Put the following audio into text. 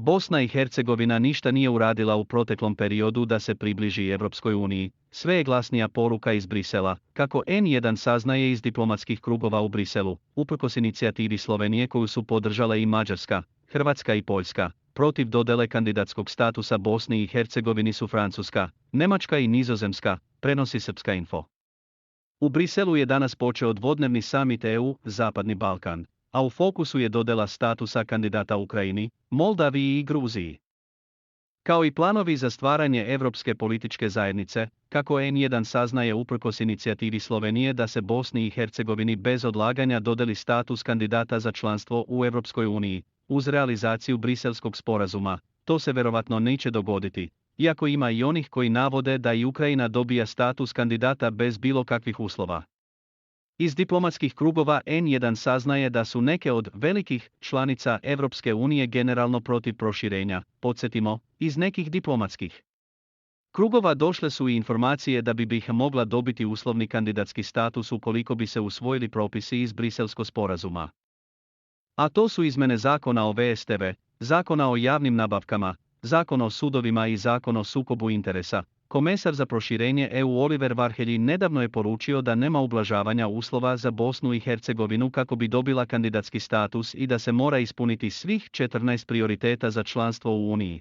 Bosna i Hercegovina ništa nije uradila u proteklom periodu da se približi Europskoj uniji, sve je glasnija poruka iz Brisela, kako N1 saznaje iz diplomatskih krugova u Briselu, uprkos inicijativi Slovenije koju su podržale i Mađarska, Hrvatska i Poljska, protiv dodele kandidatskog statusa Bosni i Hercegovini su Francuska, Njemačka i Nizozemska, prenosi Srpska info. U Briselu je danas počeo dvodnevni samit EU, Zapadni Balkan, a u fokusu je dodela statusa kandidata Ukrajini, Moldaviji i Gruziji. Kao i planovi za stvaranje Europske političke zajednice, kako N1 saznaje uprkos inicijativi Slovenije da se Bosni i Hercegovini bez odlaganja dodeli status kandidata za članstvo u Europskoj uniji, uz realizaciju Briselskog sporazuma, to se verovatno neće dogoditi, iako ima i onih koji navode da i Ukrajina dobija status kandidata bez bilo kakvih uslova. Iz diplomatskih krugova N1 saznaje da su neke od velikih članica Europske unije generalno protiv proširenja, podsjetimo, iz nekih diplomatskih krugova došle su i informacije da bi BiH mogla dobiti uslovni kandidatski status ukoliko bi se usvojili propisi iz Briselskog sporazuma. A to su izmene zakona o VSTV, zakona o javnim nabavkama, zakon o sudovima i zakon o sukobu interesa. Komesar za proširenje EU Oliver Varhelyi nedavno je poručio da nema ublažavanja uslova za Bosnu i Hercegovinu kako bi dobila kandidatski status i da se mora ispuniti svih 14 prioriteta za članstvo u Uniji.